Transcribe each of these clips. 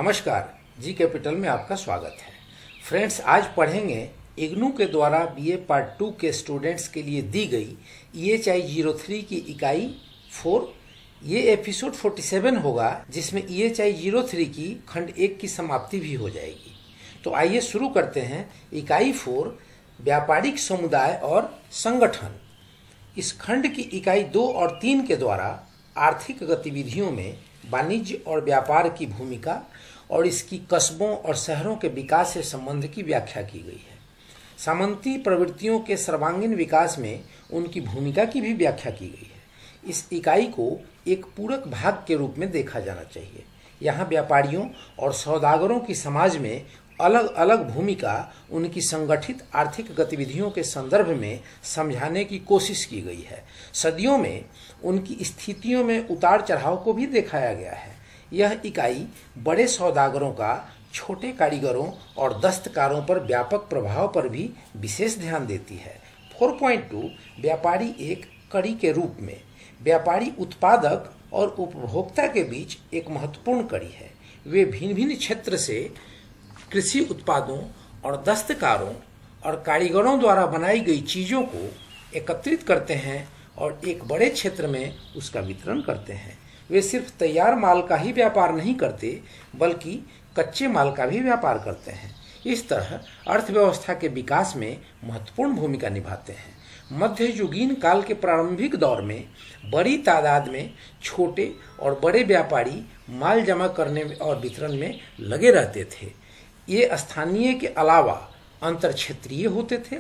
नमस्कार, G capital में आपका स्वागत है। फ्रेंड्स, आज पढ़ेंगे इग्नू के द्वारा बीए पार्ट 2 के स्टूडेंट्स के लिए दी गई EHI 03 की इकाई 4। ये एपिसोड 47 होगा, जिसमें EHI 03 की खंड 1 की समाप्ति भी हो जाएगी। तो आइए शुरू करते हैं। इकाई 4, व्यापारिक समुदाय और संगठन। इस खंड की इकाई 2 और 3 के द्वारा आर्थिक गतिविधियों में वाणिज्य और व्यापार की भूमिका और इसकी कस्बों और शहरों के विकास से संबंध की व्याख्या की गई है। सामंती प्रवृत्तियों के सर्वांगीण विकास में उनकी भूमिका की भी व्याख्या की गई है। इस इकाई को एक पूरक भाग के रूप में देखा जाना चाहिए। यहाँ व्यापारियों और सौदागरों की समाज में अलग अलग भूमिका उनकी संगठित आर्थिक गतिविधियों के संदर्भ में समझाने की कोशिश की गई है। सदियों में उनकी स्थितियों में उतार चढ़ाव को भी दिखाया गया है। यह इकाई बड़े सौदागरों का छोटे कारीगरों और दस्तकारों पर व्यापक प्रभाव पर भी विशेष ध्यान देती है। 4.2 व्यापारी एक कड़ी के रूप में। व्यापारी उत्पादक और उपभोक्ता के बीच एक महत्वपूर्ण कड़ी है। वे भिन्न भिन्न क्षेत्र से कृषि उत्पादों और दस्तकारों और कारीगरों द्वारा बनाई गई चीज़ों को एकत्रित करते हैं और एक बड़े क्षेत्र में उसका वितरण करते हैं। वे सिर्फ तैयार माल का ही व्यापार नहीं करते, बल्कि कच्चे माल का भी व्यापार करते हैं। इस तरह अर्थव्यवस्था के विकास में महत्वपूर्ण भूमिका निभाते हैं। मध्ययुगीन काल के प्रारंभिक दौर में बड़ी तादाद में छोटे और बड़े व्यापारी माल जमा करने और वितरण में लगे रहते थे। ये स्थानीय के अलावा अंतर क्षेत्रीय होते थे।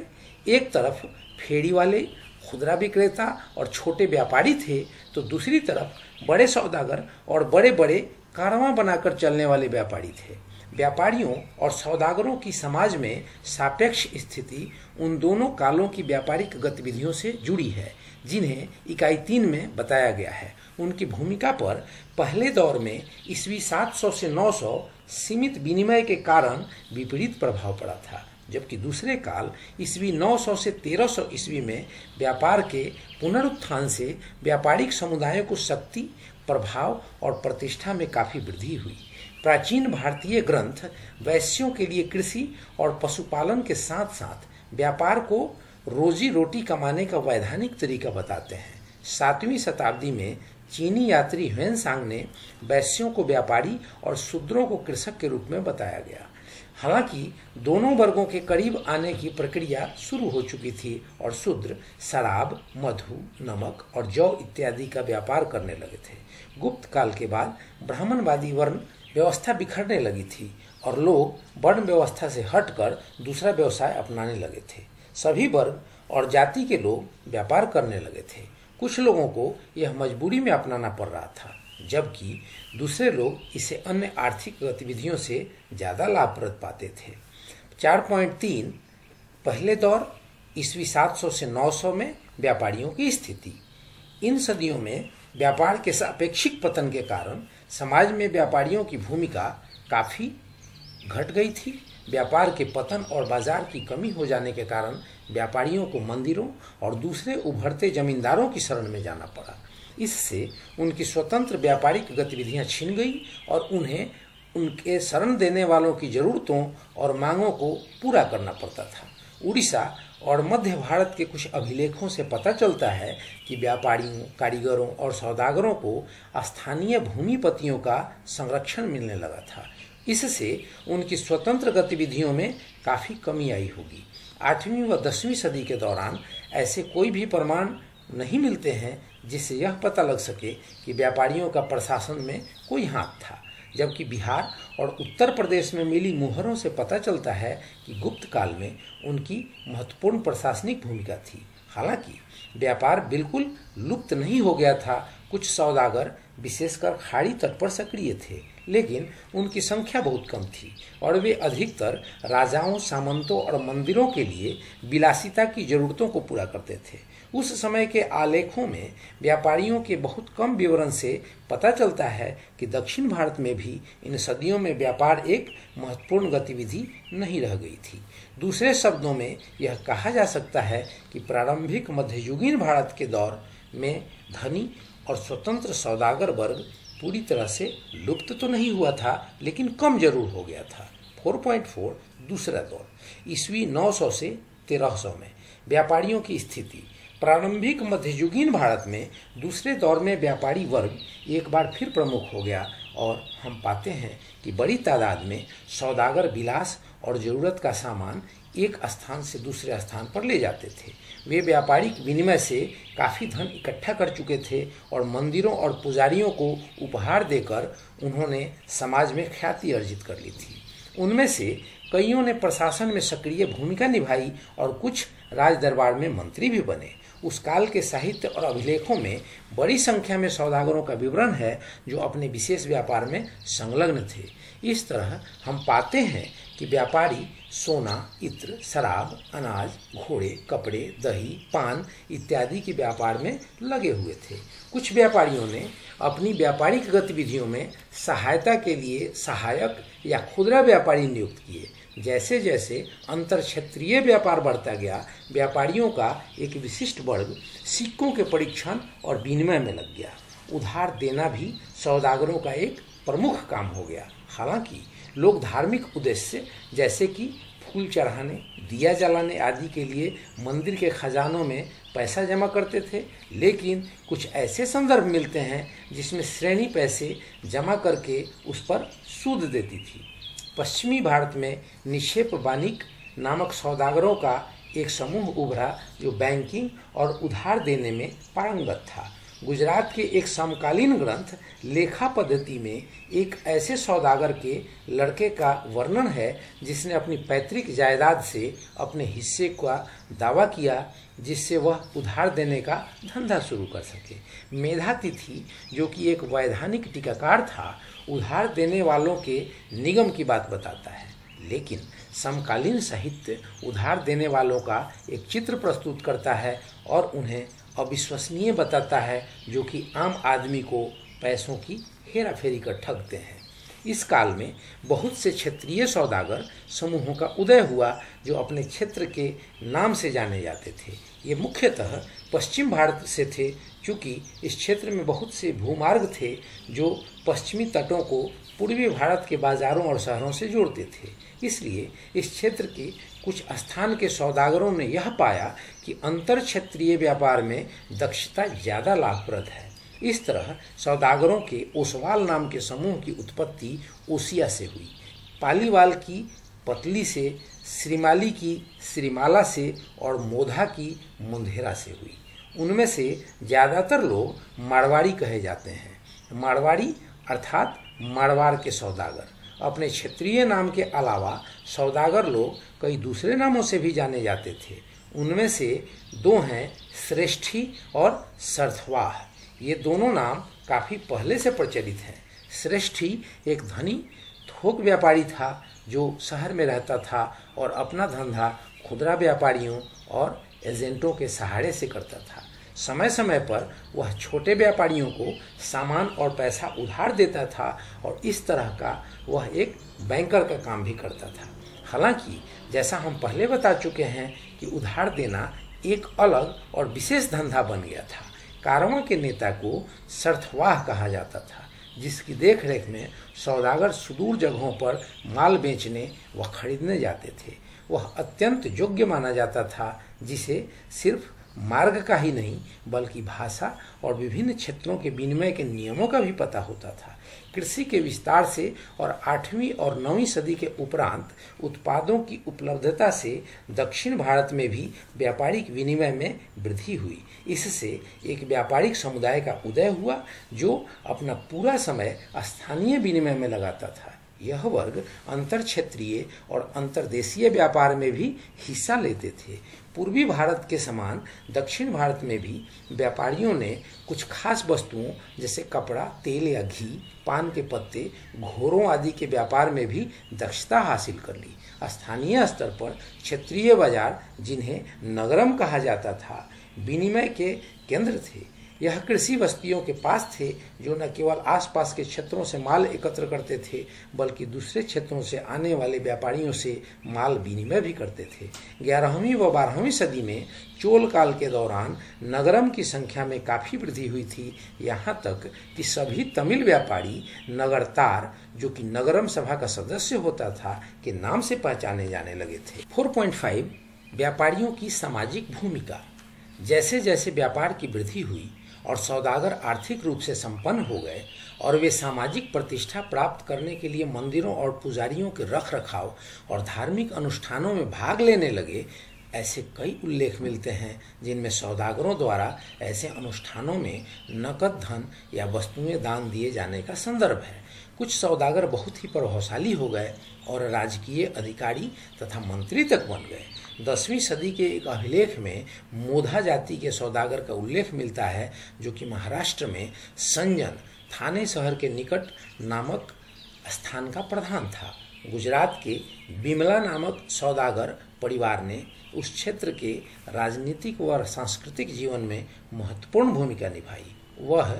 एक तरफ फेरी वाले, खुदरा विक्रेता और छोटे व्यापारी थे, तो दूसरी तरफ बड़े सौदागर और बड़े बड़े कारवां बनाकर चलने वाले व्यापारी थे। व्यापारियों और सौदागरों की समाज में सापेक्ष स्थिति उन दोनों कालों की व्यापारिक गतिविधियों से जुड़ी है, जिन्हें इकाई 3 में बताया गया है। उनकी भूमिका पर पहले दौर में ईस्वी 700 से 900 सीमित विनिमय के कारण विपरीत प्रभाव पड़ा था, जबकि दूसरे काल ईस्वी 900 से 1300 ईस्वी में व्यापार के पुनरुत्थान से व्यापारिक समुदायों को शक्ति, प्रभाव और प्रतिष्ठा में काफ़ी वृद्धि हुई। प्राचीन भारतीय ग्रंथ वैश्यों के लिए कृषि और पशुपालन के साथ साथ व्यापार को रोजी रोटी कमाने का वैधानिक तरीका बताते हैं। 7वीं शताब्दी में चीनी यात्री ह्वेनसांग ने वैश्यों को व्यापारी और शूद्रों को कृषक के रूप में बताया गया। हालांकि दोनों वर्गों के करीब आने की प्रक्रिया शुरू हो चुकी थी और शूद्र शराब, मधु, नमक और जौ इत्यादि का व्यापार करने लगे थे। गुप्त काल के बाद ब्राह्मणवादी वर्ण व्यवस्था बिखरने लगी थी और लोग वर्ण व्यवस्था से हटकर दूसरा व्यवसाय अपनाने लगे थे। सभी वर्ग और जाति के लोग व्यापार करने लगे थे। कुछ लोगों को यह मजबूरी में अपनाना पड़ रहा था, जबकि दूसरे लोग इसे अन्य आर्थिक गतिविधियों से ज़्यादा लाभप्रद पाते थे। 4.3 पहले दौर ईस्वी 700 से 900 में व्यापारियों की स्थिति। इन सदियों में व्यापार के सापेक्षिक पतन के कारण समाज में व्यापारियों की भूमिका काफ़ी घट गई थी। व्यापार के पतन और बाजार की कमी हो जाने के कारण व्यापारियों को मंदिरों और दूसरे उभरते जमींदारों की शरण में जाना पड़ा। इससे उनकी स्वतंत्र व्यापारिक गतिविधियां छिन गई और उन्हें उनके शरण देने वालों की जरूरतों और मांगों को पूरा करना पड़ता था। उड़ीसा और मध्य भारत के कुछ अभिलेखों से पता चलता है कि व्यापारियों, कारीगरों और सौदागरों को स्थानीय भूमिपतियों का संरक्षण मिलने लगा था। इससे उनकी स्वतंत्र गतिविधियों में काफ़ी कमी आई होगी। 8वीं व 10वीं सदी के दौरान ऐसे कोई भी प्रमाण नहीं मिलते हैं जिससे यह पता लग सके कि व्यापारियों का प्रशासन में कोई हाथ था, जबकि बिहार और उत्तर प्रदेश में मिली मुहरों से पता चलता है कि गुप्त काल में उनकी महत्वपूर्ण प्रशासनिक भूमिका थी। हालांकि व्यापार बिल्कुल लुप्त नहीं हो गया था। कुछ सौदागर विशेषकर खाड़ी तट पर सक्रिय थे, लेकिन उनकी संख्या बहुत कम थी और वे अधिकतर राजाओं, सामंतों और मंदिरों के लिए विलासिता की जरूरतों को पूरा करते थे। उस समय के आलेखों में व्यापारियों के बहुत कम विवरण से पता चलता है कि दक्षिण भारत में भी इन सदियों में व्यापार एक महत्वपूर्ण गतिविधि नहीं रह गई थी। दूसरे शब्दों में यह कहा जा सकता है कि प्रारंभिक मध्ययुगीन भारत के दौर में धनी और स्वतंत्र सौदागर वर्ग पूरी तरह से लुप्त तो नहीं हुआ था, लेकिन कम जरूर हो गया था। 4.4 दूसरा दौर, ईस्वी 900 से 1300 में व्यापारियों की स्थिति। प्रारंभिक मध्ययुगीन भारत में दूसरे दौर में व्यापारी वर्ग एक बार फिर प्रमुख हो गया और हम पाते हैं कि बड़ी तादाद में सौदागर विलास और जरूरत का सामान एक स्थान से दूसरे स्थान पर ले जाते थे। वे व्यापारिक विनिमय से काफ़ी धन इकट्ठा कर चुके थे और मंदिरों और पुजारियों को उपहार देकर उन्होंने समाज में ख्याति अर्जित कर ली थी। उनमें से कईयों ने प्रशासन में सक्रिय भूमिका निभाई और कुछ राज दरबार में मंत्री भी बने। उस काल के साहित्य और अभिलेखों में बड़ी संख्या में सौदागरों का विवरण है जो अपने विशेष व्यापार में संलग्न थे। इस तरह हम पाते हैं कि व्यापारी सोना, इत्र, शराब, अनाज, घोड़े, कपड़े, दही, पान इत्यादि के व्यापार में लगे हुए थे। कुछ व्यापारियों ने अपनी व्यापारिक गतिविधियों में सहायता के लिए सहायक या खुदरा व्यापारी नियुक्त किए। जैसे जैसे अंतर क्षेत्रीय व्यापार बढ़ता गया, व्यापारियों का एक विशिष्ट वर्ग सिक्कों के परीक्षण और विनिमय में लग गया। उधार देना भी सौदागरों का एक प्रमुख काम हो गया। हालांकि लोग धार्मिक उद्देश्य जैसे कि फूल चढ़ाने, दिया जलाने आदि के लिए मंदिर के खजानों में पैसा जमा करते थे, लेकिन कुछ ऐसे संदर्भ मिलते हैं जिसमें श्रेणी पैसे जमा करके उस पर सूद देती थी। पश्चिमी भारत में निक्षेप वाणिक नामक सौदागरों का एक समूह उभरा जो बैंकिंग और उधार देने में पारंगत था। गुजरात के एक समकालीन ग्रंथ लेखा पद्धति में एक ऐसे सौदागर के लड़के का वर्णन है जिसने अपनी पैतृक जायदाद से अपने हिस्से का दावा किया जिससे वह उधार देने का धंधा शुरू कर सके। मेधातिथि, जो कि एक वैधानिक टीकाकार था, उधार देने वालों के निगम की बात बताता है, लेकिन समकालीन साहित्य उधार देने वालों का एक चित्र प्रस्तुत करता है और उन्हें अविश्वसनीय बताता है, जो कि आम आदमी को पैसों की हेराफेरी कर ठगते हैं। इस काल में बहुत से क्षेत्रीय सौदागर समूहों का उदय हुआ जो अपने क्षेत्र के नाम से जाने जाते थे। ये मुख्यतः पश्चिम भारत से थे, क्योंकि इस क्षेत्र में बहुत से भूमार्ग थे जो पश्चिमी तटों को पूर्वी भारत के बाजारों और शहरों से जोड़ते थे। इसलिए इस क्षेत्र के कुछ स्थान के सौदागरों ने यह पाया कि अंतर क्षेत्रीय व्यापार में दक्षता ज़्यादा लाभप्रद है। इस तरह सौदागरों के ओसवाल नाम के समूह की उत्पत्ति ओसिया से हुई, पालीवाल की पतली से, श्रीमाली की श्रीमाला से और मोधा की मुंधेरा से हुई। उनमें से ज़्यादातर लोग मारवाड़ी कहे जाते हैं। मारवाड़ी अर्थात मारवाड़ के सौदागर। अपने क्षेत्रीय नाम के अलावा सौदागर लोग कई दूसरे नामों से भी जाने जाते थे। उनमें से दो हैं श्रेष्ठी और सरथवाह। ये दोनों नाम काफ़ी पहले से प्रचलित हैं। श्रेष्ठी एक धनी थोक व्यापारी था जो शहर में रहता था और अपना धंधा खुदरा व्यापारियों और एजेंटों के सहारे से करता था। समय समय पर वह छोटे व्यापारियों को सामान और पैसा उधार देता था और इस तरह का वह एक बैंकर का काम भी करता था। हालांकि जैसा हम पहले बता चुके हैं कि उधार देना एक अलग और विशेष धंधा बन गया था। कारवां के नेता को सरथवाह कहा जाता था, जिसकी देखरेख में सौदागर सुदूर जगहों पर माल बेचने व खरीदने जाते थे। वह अत्यंत योग्य माना जाता था, जिसे सिर्फ मार्ग का ही नहीं बल्कि भाषा और विभिन्न क्षेत्रों के विनिमय के नियमों का भी पता होता था। कृषि के विस्तार से और 8वीं और 9वीं सदी के उपरांत उत्पादों की उपलब्धता से दक्षिण भारत में भी व्यापारिक विनिमय में वृद्धि हुई। इससे एक व्यापारिक समुदाय का उदय हुआ जो अपना पूरा समय स्थानीय विनिमय में लगाता था। यह वर्ग अंतर क्षेत्रीय और अंतर्देशीय व्यापार में भी हिस्सा लेते थे। पूर्वी भारत के समान दक्षिण भारत में भी व्यापारियों ने कुछ खास वस्तुओं जैसे कपड़ा, तेल या घी, पान के पत्ते, घोड़ों आदि के व्यापार में भी दक्षता हासिल कर ली। स्थानीय स्तर पर क्षेत्रीय बाजार, जिन्हें नगरम कहा जाता था, विनिमय के केंद्र थे। यह कृषि बस्तियों के पास थे, जो न केवल आसपास के क्षेत्रों से माल एकत्र करते थे बल्कि दूसरे क्षेत्रों से आने वाले व्यापारियों से माल विनिमय भी करते थे। 11वीं व 12वीं सदी में चोल काल के दौरान नगरम की संख्या में काफी वृद्धि हुई थी, यहाँ तक कि सभी तमिल व्यापारी नगरतार, जो कि नगरम सभा का सदस्य होता था, के नाम से पहचाने जाने लगे थे। 4.5 व्यापारियों की सामाजिक भूमिका। जैसे जैसे व्यापार की वृद्धि हुई और सौदागर आर्थिक रूप से संपन्न हो गए और वे सामाजिक प्रतिष्ठा प्राप्त करने के लिए मंदिरों और पुजारियों के रख रखाव और धार्मिक अनुष्ठानों में भाग लेने लगे, ऐसे कई उल्लेख मिलते हैं जिनमें सौदागरों द्वारा ऐसे अनुष्ठानों में नकद धन या वस्तुएं दान दिए जाने का संदर्भ है। कुछ सौदागर बहुत ही प्रभावशाली हो गए और राजकीय अधिकारी तथा मंत्री तक बन गए। 10वीं सदी के एक अभिलेख में मोधा जाति के सौदागर का उल्लेख मिलता है, जो कि महाराष्ट्र में संजन थाने शहर के निकट नामक स्थान का प्रधान था। गुजरात के बिमला नामक सौदागर परिवार ने उस क्षेत्र के राजनीतिक व सांस्कृतिक जीवन में महत्वपूर्ण भूमिका निभाई। वह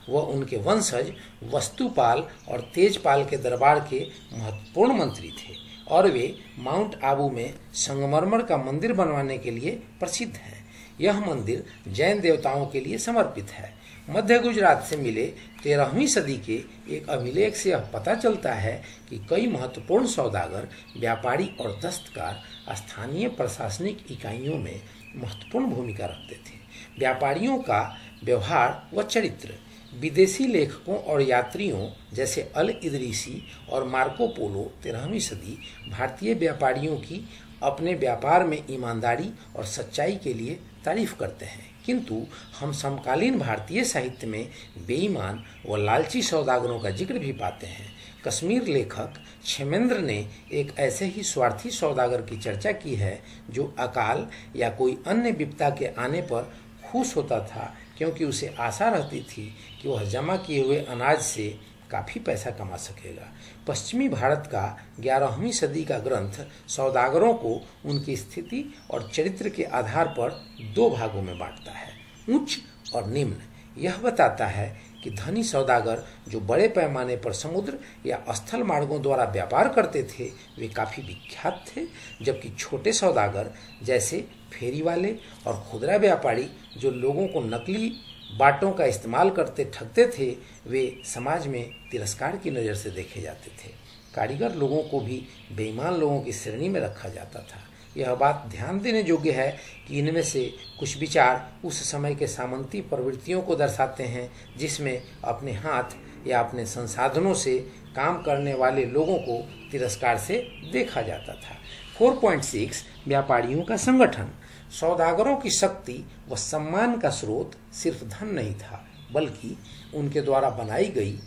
उनके वंशज वस्तुपाल और तेजपाल के दरबार के महत्वपूर्ण मंत्री थे और वे माउंट आबू में संगमरमर का मंदिर बनवाने के लिए प्रसिद्ध हैं। यह मंदिर जैन देवताओं के लिए समर्पित है। मध्य गुजरात से मिले 13वीं सदी के एक अभिलेख से यह पता चलता है कि कई महत्वपूर्ण सौदागर, व्यापारी और दस्तकार स्थानीय प्रशासनिक इकाइयों में महत्वपूर्ण भूमिका रखते थे। व्यापारियों का व्यवहार व चरित्र। विदेशी लेखकों और यात्रियों जैसे अल इदरीसी और मार्को पोलो 13वीं सदी भारतीय व्यापारियों की अपने व्यापार में ईमानदारी और सच्चाई के लिए तारीफ करते हैं, किंतु हम समकालीन भारतीय साहित्य में बेईमान व लालची सौदागरों का जिक्र भी पाते हैं। कश्मीर लेखक क्षेमेंद्र ने एक ऐसे ही स्वार्थी सौदागर की चर्चा की है, जो अकाल या कोई अन्य विपदा के आने पर खुश होता था, क्योंकि उसे आशा रहती थी कि वह जमा किए हुए अनाज से काफ़ी पैसा कमा सकेगा। पश्चिमी भारत का 11वीं सदी का ग्रंथ सौदागरों को उनकी स्थिति और चरित्र के आधार पर 2 भागों में बांटता है, उच्च और निम्न। यह बताता है कि धनी सौदागर जो बड़े पैमाने पर समुद्र या स्थल मार्गों द्वारा व्यापार करते थे, वे काफ़ी विख्यात थे, जबकि छोटे सौदागर जैसे फेरी वाले और खुदरा व्यापारी जो लोगों को नकली बाटों का इस्तेमाल करते ठगते थे, वे समाज में तिरस्कार की नज़र से देखे जाते थे। कारीगर लोगों को भी बेईमान लोगों की श्रेणी में रखा जाता था। यह बात ध्यान देने योग्य है कि इनमें से कुछ विचार उस समय के सामंती प्रवृत्तियों को दर्शाते हैं, जिसमें अपने हाथ या अपने संसाधनों से काम करने वाले लोगों को तिरस्कार से देखा जाता था। 4.6 व्यापारियों का संगठन। सौदागरों की शक्ति व सम्मान का स्रोत सिर्फ धन नहीं था, बल्कि उनके द्वारा बनाई गई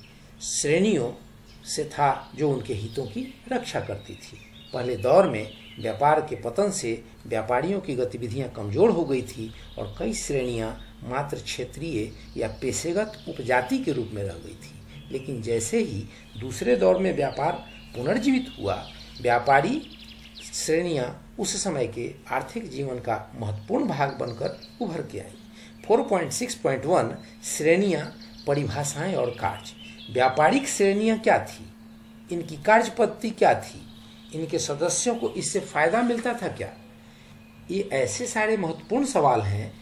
श्रेणियों से था, जो उनके हितों की रक्षा करती थी। पहले दौर में व्यापार के पतन से व्यापारियों की गतिविधियां कमजोर हो गई थी और कई श्रेणियां मात्र क्षेत्रीय या पेशेगत उपजाति के रूप में रह गई थी। लेकिन जैसे ही दूसरे दौर में व्यापार पुनर्जीवित हुआ, व्यापारी श्रेणियां उस समय के आर्थिक जीवन का महत्वपूर्ण भाग बनकर उभर के आई। 4.6.1 श्रेणियां, परिभाषाएं और कार्य। व्यापारिक श्रेणियां क्या थी? इनकी कार्यपद्धति क्या थी? इनके सदस्यों को इससे फायदा मिलता था क्या? ये ऐसे सारे महत्वपूर्ण सवाल हैं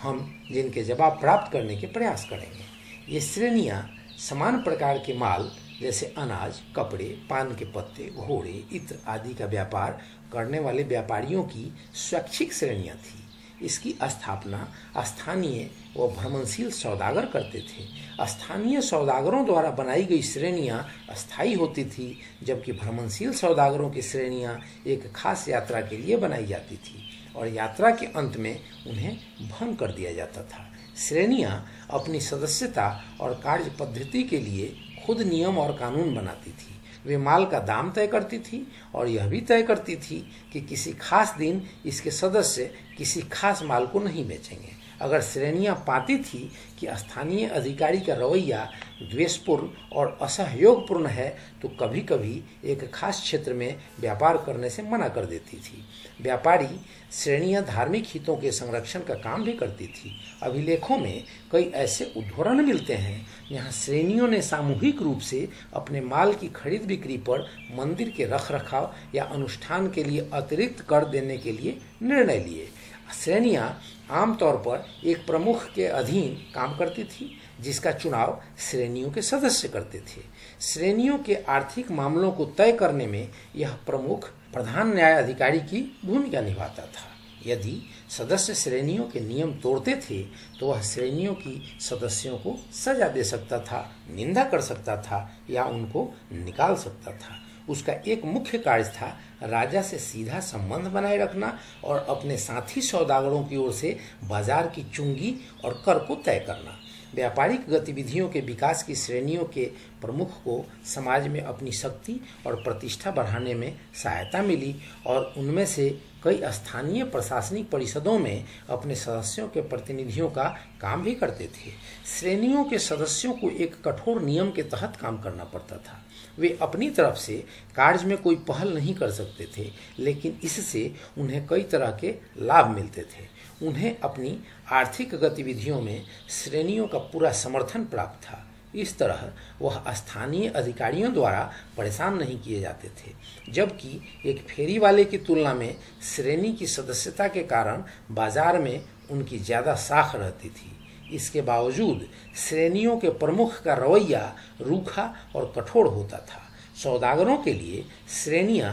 हम जिनके जवाब प्राप्त करने के प्रयास करेंगे। ये श्रेणियां समान प्रकार के माल जैसे अनाज, कपड़े, पान के पत्ते, घोड़े, इत्र आदि का व्यापार करने वाले व्यापारियों की स्वैच्छिक श्रेणियां थी। इसकी स्थापना स्थानीय व भ्रमणशील सौदागर करते थे। स्थानीय सौदागरों द्वारा बनाई गई श्रेणियां अस्थायी होती थी, जबकि भ्रमणशील सौदागरों की श्रेणियां एक खास यात्रा के लिए बनाई जाती थी और यात्रा के अंत में उन्हें भंग कर दिया जाता था। श्रेणियां अपनी सदस्यता और कार्य पद्धति के लिए खुद नियम और कानून बनाती थी। वे माल का दाम तय करती थी और यह भी तय करती थी कि किसी खास दिन इसके सदस्य किसी खास माल को नहीं बेचेंगे। अगर श्रेणियां पाती थी कि स्थानीय अधिकारी का रवैया द्वेषपूर्ण और असहयोगपूर्ण है तो कभी कभी एक खास क्षेत्र में व्यापार करने से मना कर देती थी। व्यापारी श्रेणियां धार्मिक हितों के संरक्षण का काम भी करती थी। अभिलेखों में कई ऐसे उदाहरण मिलते हैं जहां श्रेणियों ने सामूहिक रूप से अपने माल की खरीद बिक्री पर मंदिर के रखरखाव या अनुष्ठान के लिए अतिरिक्त कर देने के लिए निर्णय लिए। श्रेणियां आमतौर पर एक प्रमुख के अधीन काम करती थी जिसका चुनाव श्रेणियों के सदस्य करते थे। श्रेणियों के आर्थिक मामलों को तय करने में यह प्रमुख प्रधान न्याय अधिकारी की भूमिका निभाता था। यदि सदस्य श्रेणियों के नियम तोड़ते थे तो वह श्रेणियों की सदस्यों को सजा दे सकता था, निंदा कर सकता था या उनको निकाल सकता था। उसका एक मुख्य कार्य था राजा से सीधा संबंध बनाए रखना और अपने साथी सौदागरों की ओर से बाजार की चुंगी और कर को तय करना। व्यापारिक गतिविधियों के विकास की श्रेणियों के प्रमुख को समाज में अपनी शक्ति और प्रतिष्ठा बढ़ाने में सहायता मिली और उनमें से कई स्थानीय प्रशासनिक परिषदों में अपने सदस्यों के प्रतिनिधियों का काम भी करते थे। श्रेणियों के सदस्यों को एक कठोर नियम के तहत काम करना पड़ता था। वे अपनी तरफ से कार्य में कोई पहल नहीं कर सकते थे, लेकिन इससे उन्हें कई तरह के लाभ मिलते थे। उन्हें अपनी आर्थिक गतिविधियों में श्रेणियों का पूरा समर्थन प्राप्त था। इस तरह वह स्थानीय अधिकारियों द्वारा परेशान नहीं किए जाते थे, जबकि एक फेरी वाले की तुलना में श्रेणी की सदस्यता के कारण बाजार में उनकी ज़्यादा साख रहती थी। इसके बावजूद श्रेणियों के प्रमुख का रवैया रूखा और कठोर होता था। सौदागरों के लिए श्रेणियां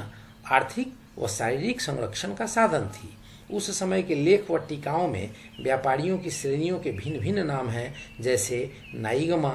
आर्थिक व शारीरिक संरक्षण का साधन थी। उस समय के लेख व टीकाओं में व्यापारियों की श्रेणियों के भिन्न भिन्न नाम हैं, जैसे नाइगमा,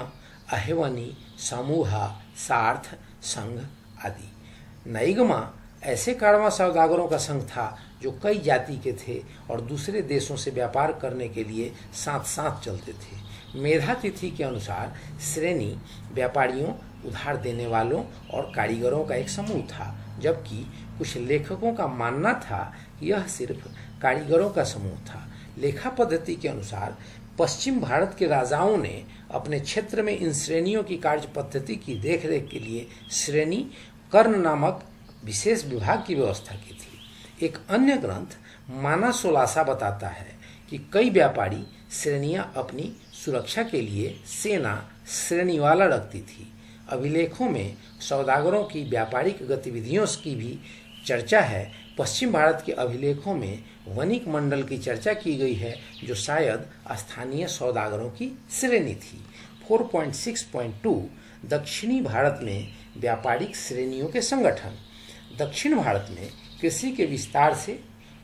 अहेवनी, समूहा, सार्थ, संघ आदि। नाइगमा ऐसे कारवां सौदागरों का संघ था जो कई जाति के थे और दूसरे देशों से व्यापार करने के लिए साथ साथ चलते थे। मेधा तिथि के अनुसार श्रेणी व्यापारियों, उधार देने वालों और कारीगरों का एक समूह था, जबकि कुछ लेखकों का मानना था कि यह सिर्फ कारीगरों का समूह था। लेखा पद्धति के अनुसार पश्चिम भारत के राजाओं ने अपने क्षेत्र में इन श्रेणियों की कार्य पद्धति की देखरेख के लिए श्रेणी कर्ण नामक विशेष विभाग की व्यवस्था की थी। एक अन्य ग्रंथ माना सोलासा बताता है कि कई व्यापारी श्रेणियां अपनी सुरक्षा के लिए सेना श्रेणीवाला रखती थी। अभिलेखों में सौदागरों की व्यापारिक गतिविधियों की भी चर्चा है। पश्चिम भारत के अभिलेखों में वणिक मंडल की चर्चा की गई है, जो शायद स्थानीय सौदागरों की श्रेणी थी। 4.6.2 दक्षिणी भारत में व्यापारिक श्रेणियों के संगठन। दक्षिण भारत में कृषि के विस्तार से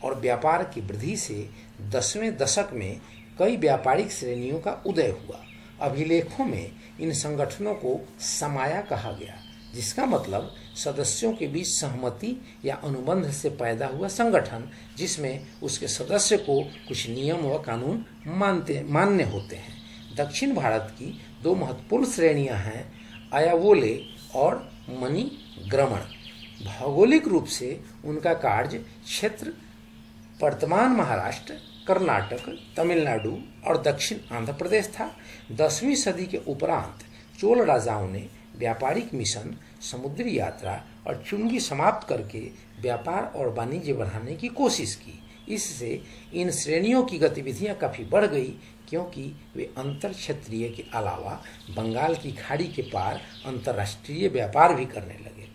और व्यापार की वृद्धि से 10वें दशक में कई व्यापारिक श्रेणियों का उदय हुआ। अभिलेखों में इन संगठनों को समाया कहा गया, जिसका मतलब सदस्यों के बीच सहमति या अनुबंध से पैदा हुआ संगठन, जिसमें उसके सदस्य को कुछ नियम व कानून मान्य होते हैं। दक्षिण भारत की दो महत्वपूर्ण श्रेणियां हैं, अयावोले और मणिग्रमण। भौगोलिक रूप से उनका कार्य क्षेत्र वर्तमान महाराष्ट्र, कर्नाटक, तमिलनाडु और दक्षिण आंध्र प्रदेश था। 10वीं सदी के उपरांत चोल राजाओं ने व्यापारिक मिशन, समुद्री यात्रा और चुंगी समाप्त करके व्यापार और वाणिज्य बढ़ाने की कोशिश की। इससे इन श्रेणियों की गतिविधियां काफी बढ़ गई, क्योंकि वे अंतर क्षेत्रीय के अलावा बंगाल की खाड़ी के पार अंतर्राष्ट्रीय व्यापार भी करने लगे।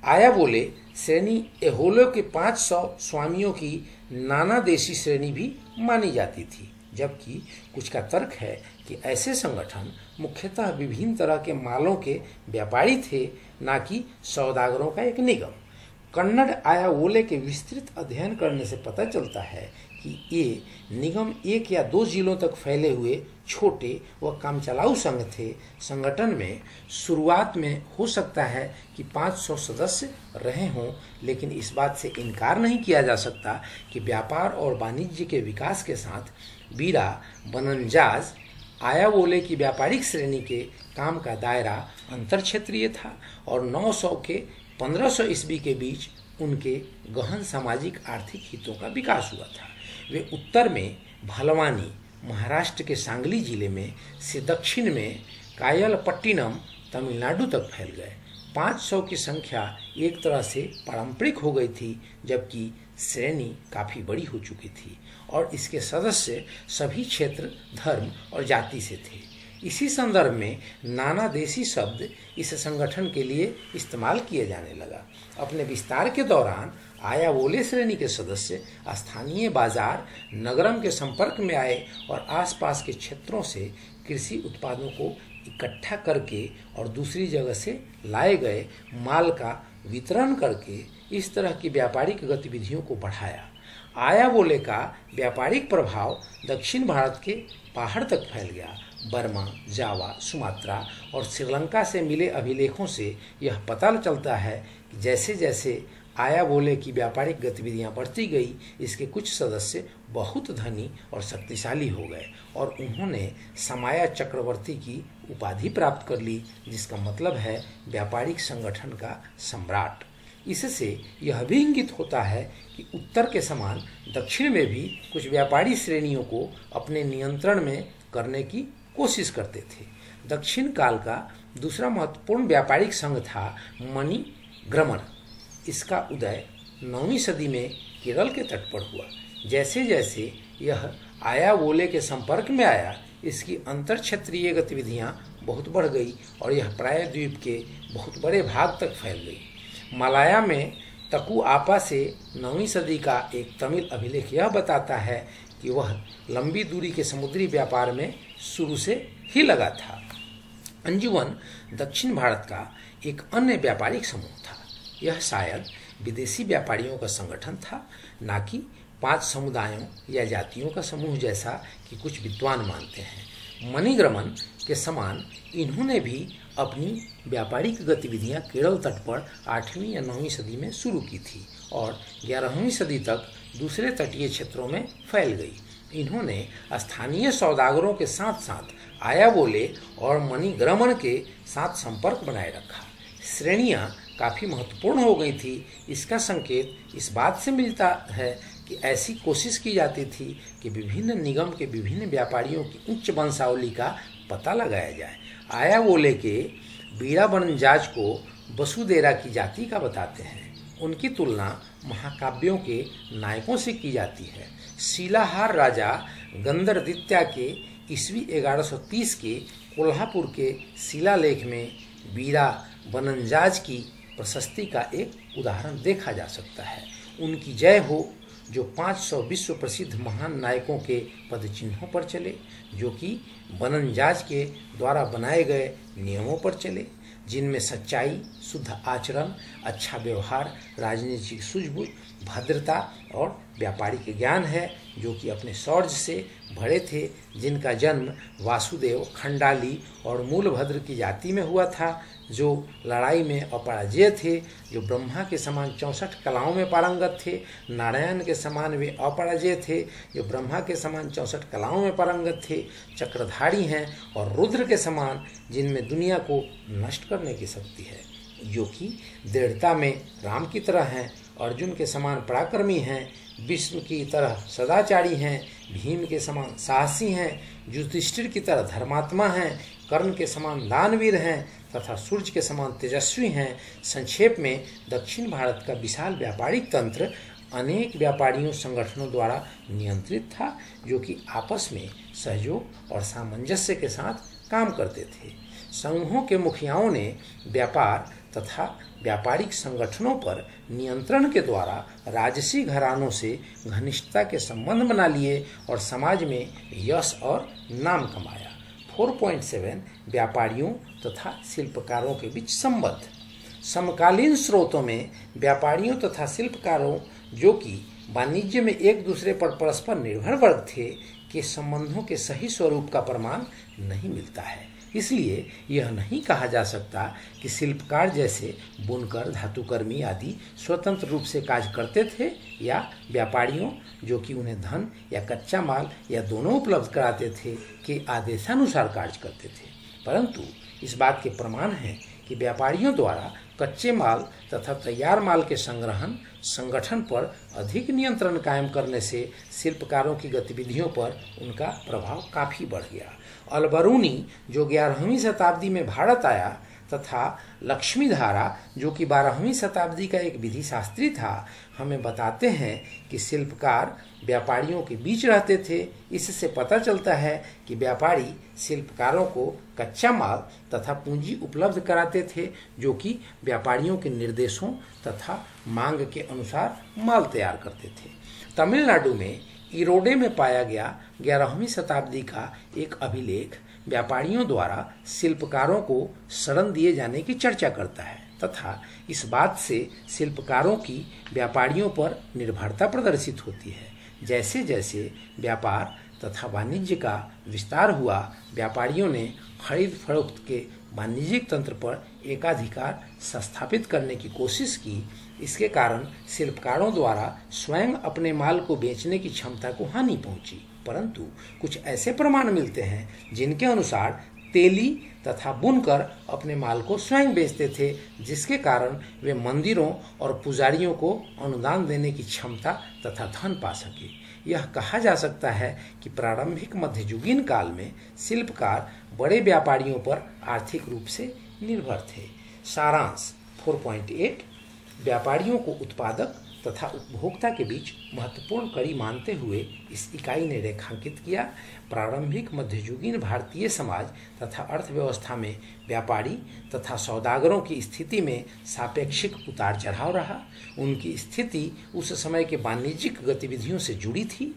आयावोले श्रेणी एहोलो के 500 स्वामियों की नाना देशी श्रेणी भी मानी जाती थी, जबकि कुछ का तर्क है कि ऐसे संगठन मुख्यतः विभिन्न तरह के मालों के व्यापारी थे, न कि सौदागरों का एक निगम। कन्नड़ आयावोले के विस्तृत अध्ययन करने से पता चलता है कि ये निगम 1 या 2 जिलों तक फैले हुए छोटे व कामचलाऊ संघ थे। संगठन में शुरुआत में हो सकता है कि 500 सदस्य रहे हों, लेकिन इस बात से इनकार नहीं किया जा सकता कि व्यापार और वाणिज्य के विकास के साथ बीरा बनंजाज आयावोले की व्यापारिक श्रेणी के काम का दायरा अंतर क्षेत्रीय था और 900 के 1500 ईस्वी के बीच उनके गहन सामाजिक आर्थिक हितों का विकास हुआ था। वे उत्तर में भलवानी, महाराष्ट्र के सांगली जिले में से दक्षिण में कायलपट्टिनम तमिलनाडु तक फैल गए। 500 की संख्या एक तरह से पारंपरिक हो गई थी, जबकि श्रेणी काफ़ी बड़ी हो चुकी थी और इसके सदस्य सभी क्षेत्र, धर्म और जाति से थे। इसी संदर्भ में नाना देशी शब्द इस संगठन के लिए इस्तेमाल किए जाने लगा। अपने विस्तार के दौरान आयावोले श्रेणी के सदस्य स्थानीय बाजार नगरम के संपर्क में आए और आसपास के क्षेत्रों से कृषि उत्पादों को इकट्ठा करके और दूसरी जगह से लाए गए माल का वितरण करके इस तरह की व्यापारिक गतिविधियों को बढ़ाया। आयावोले का व्यापारिक प्रभाव दक्षिण भारत के पहाड़ तक फैल गया। बर्मा, जावा, सुमात्रा और श्रीलंका से मिले अभिलेखों से यह पता चलता है कि जैसे जैसे आयावोले की व्यापारिक गतिविधियां बढ़ती गई, इसके कुछ सदस्य बहुत धनी और शक्तिशाली हो गए और उन्होंने समाया चक्रवर्ती की उपाधि प्राप्त कर ली, जिसका मतलब है व्यापारिक संगठन का सम्राट। इससे यह भी इंगित होता है कि उत्तर के समान दक्षिण में भी कुछ व्यापारी श्रेणियों को अपने नियंत्रण में करने की कोशिश करते थे। दक्षिण काल का दूसरा महत्वपूर्ण व्यापारिक संघ था मणिग्रमण। इसका उदय 9वीं सदी में केरल के तट पर हुआ। जैसे जैसे यह आयावोले के संपर्क में आया, इसकी अंतर क्षेत्रीय गतिविधियां बहुत बढ़ गई और यह प्रायद्वीप के बहुत बड़े भाग तक फैल गई। मलाया में तकु आपा से 9वीं सदी का एक तमिल अभिलेख यह बताता है कि वह लंबी दूरी के समुद्री व्यापार में शुरू से ही लगा था। अंजुमन दक्षिण भारत का एक अन्य व्यापारिक समूह था। यह शायद विदेशी व्यापारियों का संगठन था, न कि 5 समुदायों या जातियों का समूह जैसा कि कुछ विद्वान मानते हैं। मणिग्रमण के समान इन्होंने भी अपनी व्यापारिक गतिविधियां केरल तट पर 8वीं या 9वीं सदी में शुरू की थी और 11वीं सदी तक दूसरे तटीय क्षेत्रों में फैल गई। इन्होंने स्थानीय सौदागरों के साथ साथ आयावोले और मणिग्रमण के साथ संपर्क बनाए रखा। श्रेणियां काफ़ी महत्वपूर्ण हो गई थी। इसका संकेत इस बात से मिलता है कि ऐसी कोशिश की जाती थी कि विभिन्न निगम के विभिन्न व्यापारियों की उच्च वंशावली का पता लगाया जाए। आयावोले के बीड़ा बनंजाज को वसुदेरा की जाति का बताते हैं। उनकी तुलना महाकाव्यों के नायकों से की जाती है। शिलाहार राजा गंधर्दित्या के ईस्वी 1130 के कोल्हापुर के शिलालेख में बीड़ा बनंजाज की प्रशस्ति का एक उदाहरण देखा जा सकता है। उनकी जय हो, जो 500 विश्व प्रसिद्ध महान नायकों के पदचिन्हों पर चले, जो कि बनंजाज के द्वारा बनाए गए नियमों पर चले, जिनमें सच्चाई, शुद्ध आचरण, अच्छा व्यवहार, राजनीतिक सूझबूझ, भद्रता और व्यापारिक ज्ञान है, जो कि अपने शौर्य से भरे थे, जिनका जन्म वासुदेव, खंडाली और मूलभद्र की जाति में हुआ था, जो लड़ाई में अपराजेय थे, जो ब्रह्मा के समान 64 कलाओं में पारंगत थे, नारायण के समान वे अपराजेय थे, जो ब्रह्मा के समान 64 कलाओं में पारंगत थे, चक्रधारी हैं, और रुद्र के समान, जिनमें दुनिया को नष्ट करने की शक्ति है, जो कि दृढ़ता में राम की तरह हैं, अर्जुन के समान पराक्रमी हैं, विष्णु की तरह सदाचारी हैं, भीम के समान साहसी हैं, युधिष्ठिर की तरह धर्मात्मा हैं, कर्ण के समान दानवीर हैं तथा सूर्य के समान तेजस्वी हैं। संक्षेप में दक्षिण भारत का विशाल व्यापारिक तंत्र अनेक व्यापारियों संगठनों द्वारा नियंत्रित था, जो कि आपस में सहयोग और सामंजस्य के साथ काम करते थे। समूहों के मुखियाओं ने व्यापार तथा व्यापारिक संगठनों पर नियंत्रण के द्वारा राजसी घरानों से घनिष्ठता के संबंध बना लिए और समाज में यश और नाम कमाया। 4.7 व्यापारियों तथा शिल्पकारों के बीच संबंध। समकालीन स्रोतों में व्यापारियों तथा शिल्पकारों, जो कि वाणिज्य में एक दूसरे पर परस्पर निर्भर वर्ग थे, के संबंधों के सही स्वरूप का प्रमाण नहीं मिलता है। इसलिए यह नहीं कहा जा सकता कि शिल्पकार जैसे बुनकर, धातुकर्मी आदि स्वतंत्र रूप से कार्य करते थे, या व्यापारियों, जो कि उन्हें धन या कच्चा माल या दोनों उपलब्ध कराते थे, के आदेशानुसार कार्य करते थे। परंतु इस बात के प्रमाण हैं कि व्यापारियों द्वारा कच्चे माल तथा तैयार माल के संगठन पर अधिक नियंत्रण कायम करने से शिल्पकारों की गतिविधियों पर उनका प्रभाव काफी बढ़ गया। अलबरूनी जो 11वीं शताब्दी में भारत आया तथा लक्ष्मीधारा जो कि 12वीं शताब्दी का एक विधि शास्त्री था, हमें बताते हैं कि शिल्पकार व्यापारियों के बीच रहते थे। इससे पता चलता है कि व्यापारी शिल्पकारों को कच्चा माल तथा पूंजी उपलब्ध कराते थे, जो कि व्यापारियों के निर्देशों तथा मांग के अनुसार माल तैयार करते थे। तमिलनाडु में इरोडे में पाया गया 11वीं शताब्दी का एक अभिलेख व्यापारियों द्वारा शिल्पकारों को शरण दिए जाने की चर्चा करता है तथा इस बात से शिल्पकारों की व्यापारियों पर निर्भरता प्रदर्शित होती है। जैसे जैसे व्यापार तथा वाणिज्य का विस्तार हुआ, व्यापारियों ने खरीद फरोख्त के वाणिज्यिक तंत्र पर एकाधिकार स्थापित करने की कोशिश की। इसके कारण शिल्पकारों द्वारा स्वयं अपने माल को बेचने की क्षमता को हानि पहुंची, परंतु कुछ ऐसे प्रमाण मिलते हैं जिनके अनुसार तेली तथा बुनकर अपने माल को स्वयं बेचते थे, जिसके कारण वे मंदिरों और पुजारियों को अनुदान देने की क्षमता तथा धन पा सके। यह कहा जा सकता है कि प्रारंभिक मध्ययुगीन काल में शिल्पकार बड़े व्यापारियों पर आर्थिक रूप से निर्भर थे। सारांश 4.8 व्यापारियों को उत्पादक तथा उपभोक्ता के बीच महत्वपूर्ण कड़ी मानते हुए इस इकाई ने रेखांकित किया। प्रारंभिक मध्ययुगीन भारतीय समाज तथा अर्थव्यवस्था में व्यापारी तथा सौदागरों की स्थिति में सापेक्षिक उतार चढ़ाव रहा। उनकी स्थिति उस समय के वाणिज्यिक गतिविधियों से जुड़ी थी।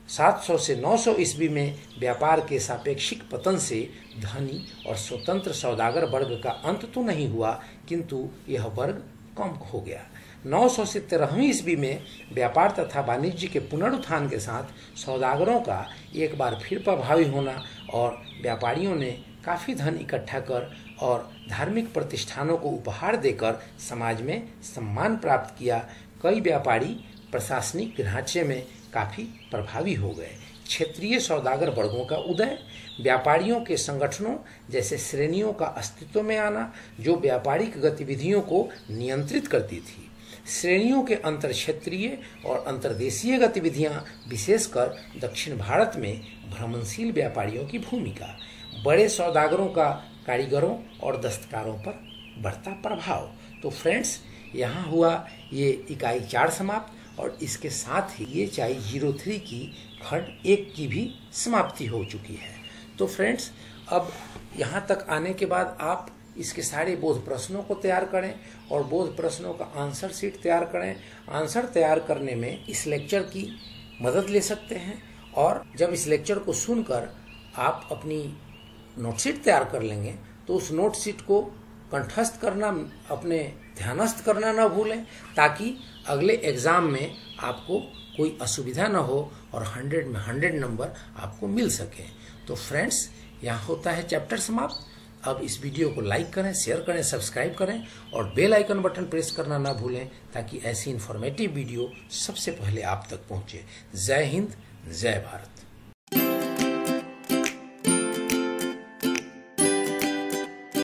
700 से 900 ईस्वी में व्यापार के सापेक्षिक पतन से धनी और स्वतंत्र सौदागर वर्ग का अंत तो नहीं हुआ, किंतु यह वर्ग कम हो गया। 900 से 13वीं ईस्वी में व्यापार तथा वाणिज्य के पुनरुत्थान के साथ सौदागरों का एक बार फिर प्रभावी होना और व्यापारियों ने काफ़ी धन इकट्ठा कर और धार्मिक प्रतिष्ठानों को उपहार देकर समाज में सम्मान प्राप्त किया। कई व्यापारी प्रशासनिक ढांचे में काफ़ी प्रभावी हो गए। क्षेत्रीय सौदागर वर्गों का उदय, व्यापारियों के संगठनों जैसे श्रेणियों का अस्तित्व में आना जो व्यापारिक गतिविधियों को नियंत्रित करती थी। श्रेणियों के अंतर क्षेत्रीय और अंतर्देशीय गतिविधियां, विशेषकर दक्षिण भारत में भ्रमणशील व्यापारियों की भूमिका, बड़े सौदागरों का कारीगरों और दस्तकारों पर बढ़ता प्रभाव। तो फ्रेंड्स, यहाँ हुआ ये इकाई 4 समाप्त और इसके साथ ही ये इकाई 03 की खंड 1 की भी समाप्ति हो चुकी है। तो फ्रेंड्स, अब यहाँ तक आने के बाद आप इसके सारे बोध प्रश्नों को तैयार करें और बोध प्रश्नों का आंसर शीट तैयार करें। आंसर तैयार करने में इस लेक्चर की मदद ले सकते हैं और जब इस लेक्चर को सुनकर आप अपनी नोटशीट तैयार कर लेंगे तो उस नोटशीट को कंठस्थ करना, अपने ध्यानस्थ करना न भूलें, ताकि अगले एग्जाम में आपको कोई असुविधा न हो और 100 में 100 नंबर आपको मिल सके। तो फ्रेंड्स, यहाँ होता है चैप्टर समाप्त। अब इस वीडियो को लाइक करें, शेयर करें, सब्सक्राइब करें और बेल आइकन बटन प्रेस करना ना भूलें, ताकि ऐसी इन्फॉर्मेटिव वीडियो सबसे पहले आप तक पहुंचे। जय हिंद, जय भारत।